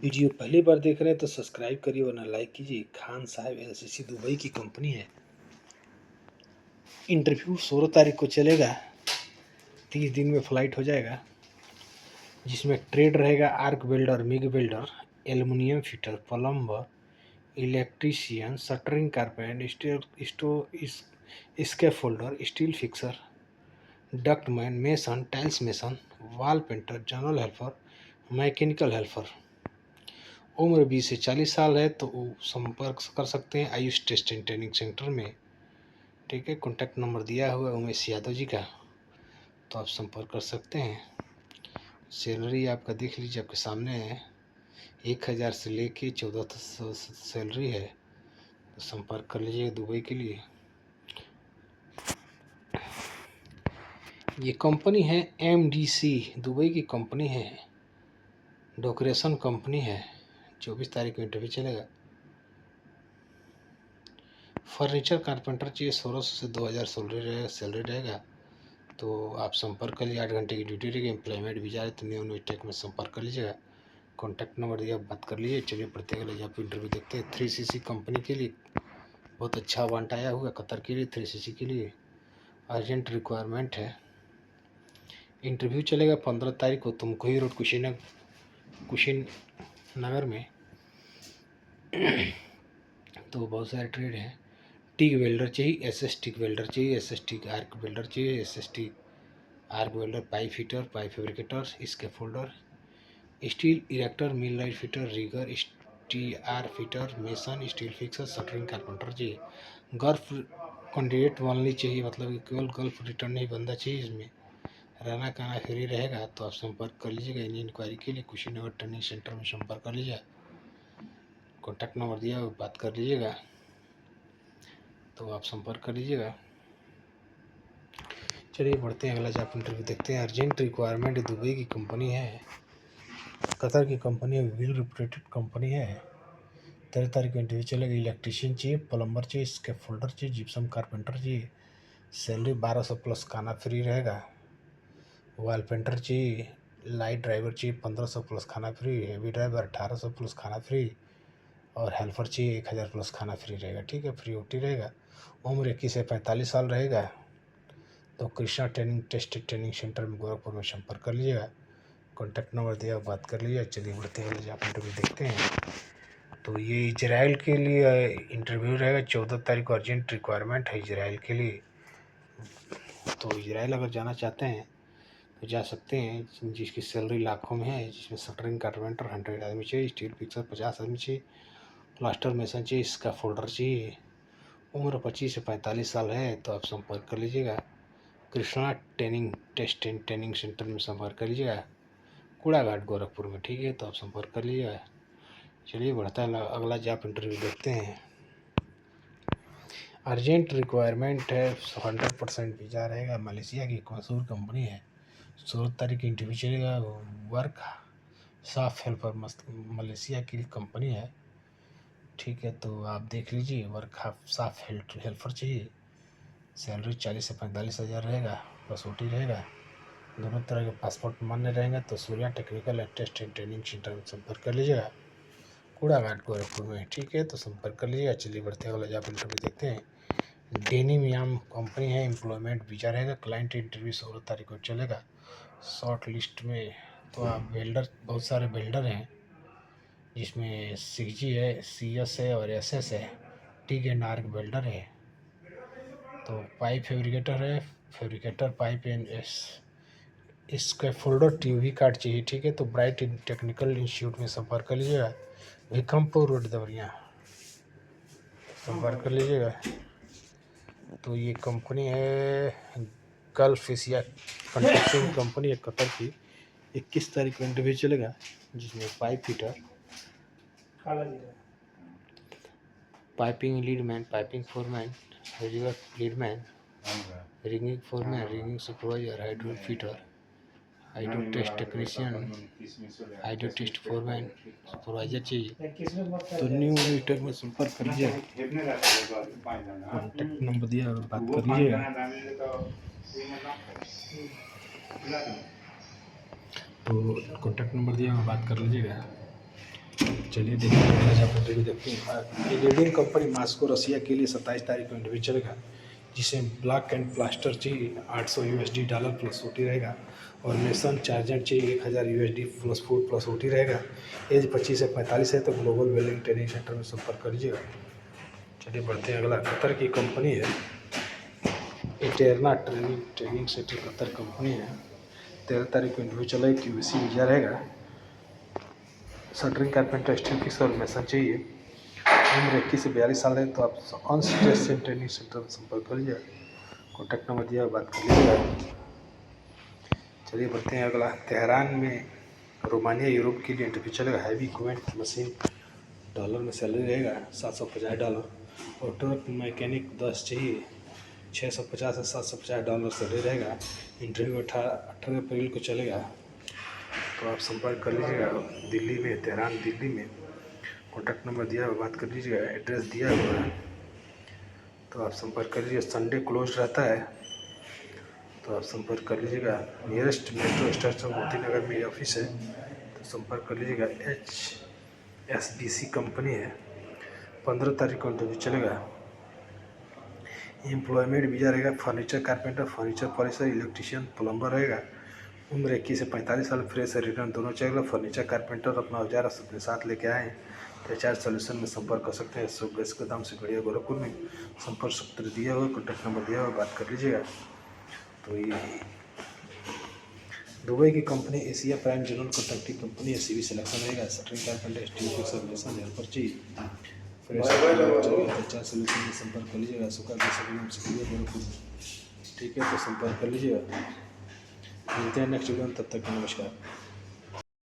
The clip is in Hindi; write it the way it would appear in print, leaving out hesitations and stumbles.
वीडियो पहली बार देख रहे हैं तो सब्सक्राइब करिए वरना लाइक कीजिए। खान साहब एलसीसी दुबई की कंपनी है। इंटरव्यू 16 तारीख को चलेगा। 30 दिन में फ्लाइट हो जाएगा, जिसमें ट्रेड रहेगा arc welder, MiG welder, aluminium fitter, plumber, electrician, shuttering carpenter, scaffolder, steel fixer, ductman, mason, tiles mason, wall painter, general helper, mechanical helper. उम्र 20 से 40 साल है तो वो संपर्क कर सकते हैं Ayush test and training centre में। ठीक है, कॉन्टैक्ट नंबर दिया हुआ है उमेश यादव जी का, तो आप संपर्क कर सकते हैं। सैलरी आपका देख लीजिए, आपके सामने है। 1000 से लेके 1400 सैलरी है, तो संपर्क कर लीजिए दुबई के लिए। ये कंपनी है MDC, दुबई की कंपनी है, डेकोरेशन कंपनी है। 24 तारीख को इंटरव्यू चलेगा। फर्नीचर कारपेंटर चाहिए, 1600 से 2000 सैलरी रहेगा। तो आप संपर्क कर लीजिए। 8 घंटे की ड्यूटी रहेगी। एम्प्लॉयमेंट वीजा है तो न्यू टेक में संपर्क कर लीजिएगा। कॉन्टैक्ट नंबर दिया, बात कर लीजिए। चलिए पढ़ते हैं, आप इंटरव्यू देखते हैं। 3CC कंपनी के लिए बहुत अच्छा वांट आया हुआ कतर के लिए। 3CC के लिए अर्जेंट रिक्वायरमेंट है। इंटरव्यू चलेगा 15 तारीख को तुमकोही रोड कुशीनगर में। तो बहुत सारे ट्रेड हैं। टिक वेल्डर चाहिए, SS टिक वेल्डर चाहिए, SS टिक आर्क वेल्डर चाहिए, SS TIG arc welder, pipe fitter, pipe fabricator, scaffolder, steel erector, millwright fitter, rigger, STR fitter, mason, steel fixer, shuttering carpenter चाहिए। गल्फ कैंडिडेट ओनली चाहिए, मतलब कि केवल गल्फ रिटर्न नहीं बंदा चाहिए। इसमें रहना खाना फ्री रहेगा। तो आप संपर्क कर लीजिएगा। इन्हीं इंक्वायरी के लिए कुशीनगर ट्रेनिंग सेंटर में संपर्क कर लीजिए। कॉन्टैक्ट नंबर दिया, बात कर लीजिएगा। तो आप संपर्क कर लीजिएगा। चलिए बढ़ते हैं, अगला जॉब इंटरव्यू देखते हैं। अर्जेंट रिक्वायरमेंट, दुबई की कंपनी है, कतर की कंपनी है, वेल रेपुटेड कंपनी है। 13 तारीख को इंटरव्यू चलेगा। इलेक्ट्रीशियन चाहिए, प्लम्बर चाहिए, स्कैफोल्डर चाहिए, जिप्सम कारपेंटर चाहिए। सैलरी 1200 प्लस, खाना फ्री रहेगा। वॉल पेंटर चाहिए, लाइट ड्राइवर चाहिए 1500 प्लस, खाना फ्री। हेवी ड्राइवर 1800 प्लस, खाना फ्री। और हेल्पर चाहिए 1000 प्लस, खाना फ्री रहेगा। ठीक है, फ्री OT रहेगा। उम्र 21 से 45 साल रहेगा। तो कृष्णा ट्रेनिंग सेंटर में गोरखपुर में संपर्क कर लीजिएगा। कॉन्टैक्ट नंबर दिया, बात कर लीजिए। चलिए बढ़ते हैं, आप इंटरव्यू देखते हैं। तो ये इजराइल के लिए इंटरव्यू रहेगा। 14 तारीख को अर्जेंट रिक्वायरमेंट है इजराइल के लिए। तो इजराइल अगर जाना चाहते हैं तो जा सकते हैं, जिसकी सैलरी लाखों में है। जिसमें शटरिंग कारपेंटर 100 आदमी चाहिए, स्टील फिक्सर 50 आदमी चाहिए, प्लास्टर मेसन चाहिए, इसका फोल्डर चाहिए। उम्र 25 से 45 साल है। तो आप संपर्क कर लीजिएगा। Krishna test and training centre में संपर्क कर लीजिएगा, कूड़ाघाट गोरखपुर में। ठीक है, तो आप संपर्क कर लीजिएगा। चलिए बढ़ता है, अगला जॉब इंटरव्यू देखते हैं। अर्जेंट रिक्वायरमेंट है, 100% वीज़ा रहेगा। मलेशिया की मशहूर कंपनी है। 16 तारीख की इंटरव्यू चलेगा। वर्क साफ हेल्पर, मलेशिया की कंपनी है। ठीक है, तो आप देख लीजिए। वर्क साफ हेल्पर चाहिए। सैलरी 40 से 45 हज़ार रहेगा, प्लस OT रहेगा। दोनों तरह के पासपोर्ट मान्य रहेंगे। तो Surya technical test and training centre में संपर्क कर लीजिएगा, कूड़ाघाट गोरखपुर में। ठीक है, तो संपर्क कर लीजिएगा। चलिए बढ़ते हैं, अगला जॉब इंटरव्यू देखते हैं। डेनिम याम कंपनी है। एम्प्लॉयमेंट वीज़ा रहेगा। क्लाइंट इंटरव्यू 16 तारीख को चलेगा। शॉर्ट लिस्ट में तो आप वेल्डर, बहुत सारे वेल्डर हैं, जिसमें CG है, CS है और SS है। टिग एंड आर्क वेल्डर है। तो पाइप फैब्रिकेटर है, फैब्रिकेटर पाइप एंड इसका फोल्डर TUV कार्ड चाहिए। ठीक है, तो ब्राइट टेक्निकल इंस्टीट्यूट में संपर्क कर लीजिएगा, विक्रमपुर रोड देवरिया, संपर्क कर लीजिएगा। तो ये कंपनी है गल्फ एशिया कंस्ट्रक्शन कंपनी है, कतर की। 21 तारीख को इंटरव्यू चलेगा, जिसमें pipe fitter, piping leadman, piping foreman, rigger leadman, rigging foreman, rigging supervisor, hydro fitter, hydro test technician, hydro test foreman, supervisor चाहिए। तो न्यू टेक में संपर्क कर लीजिएगा। कॉन्टैक्ट नंबर दिया, बात कर लीजिएगा। तो कॉन्टैक्ट नंबर दिया, बात कर लीजिएगा। चलिए देखते हैं, आज आप इंटरव्यू देखते हैं। ये लीडिंग कंपनी मॉस्को रसिया के लिए 27 तारीख को इंटरव्यू चलेगा, जिसे ब्लॉक एंड प्लास्टर चाहिए $800 प्लस ओटी रहेगा, और मेसन चार्जेंट चाहिए $1000 प्लस फूड प्लस ओटी रहेगा। एज 25 से 45 है, तो ग्लोबल वेल्डिंग ट्रेनिंग सेंटर में संपर्क करिएगा। चलिए बढ़ते हैं, अगला कतर की कंपनी है इटेरना ट्रेनिंग सेंटर, कतर कंपनी है। 13 तारीख को इंटरव्यू चलेगा, QC वीजा रहेगा। शटरिंग कारपेंटर स्टील फिक्स और मेसन चाहिए। उम्र 21 से 42 साल है, तो आप अनस्ट्रेस ट्रेनिंग सेंटर में संपर्क कर लीजिए। कॉन्टैक्ट नंबर दिया, बात कर लीजिएगा। चलिए बढ़ते हैं, अगला तेहरान में रोमानिया यूरोप के लिए इंटरव्यू चलेगा। हैवी इक्विपमेंट मशीन, डॉलर में सैलरी रहेगा $750, और ट्रक मैकेनिक 10 चाहिए, $650 से $750 सैलरी रहेगा। इंटरव्यू 18 अप्रैल को चलेगा, तो आप संपर्क कर लीजिएगा। दिल्ली में, तेहरान दिल्ली में। कॉन्टैक्ट नंबर दिया हुआ, बात कर लीजिएगा। एड्रेस दिया हुआ है, तो आप संपर्क कर लीजिए। संडे क्लोज रहता है, तो आप संपर्क कर लीजिएगा। Nearest metro station Moti Nagar में ऑफिस है, तो संपर्क कर लीजिएगा। HSBC कंपनी है। 15 तारीख को इंटरव्यू चलेगा। एम्प्लॉयमेंट वीजा रहेगा। Furniture carpenter, furniture polisher, electrician, plumber रहेगा। उम्र 21 से 45 साल, फ्रेश है रिटर्न दोनों चलेगा। फर्नीचर कारपेंटर अपना औजार अपने साथ लेके आए, तो HR सोल्यूशन में संपर्क कर सकते हैं। गैस के दाम से गड़िया गोरखपुर में। संपर्क सूत्र दिया हुआ, कॉन्टैक्ट नंबर दिया हुआ, बात कर लीजिएगा। तो ये दुबई की company Asia prime general contracting company है। CV सिलेक्शन रहेगा। शटरिंग कारपेंटर, स्टील फिक्स और मेसन हेल्पर चाहिए। फ्रेश HR सोल्यूशन में संपर्क कर लीजिएगा। सुखा के नाम से गड़िया गोरखपुर, ठीक है, तो संपर्क कर लीजिएगा। मिलते हैं नेक्स्ट वीडियो में, तब तक नमस्कार।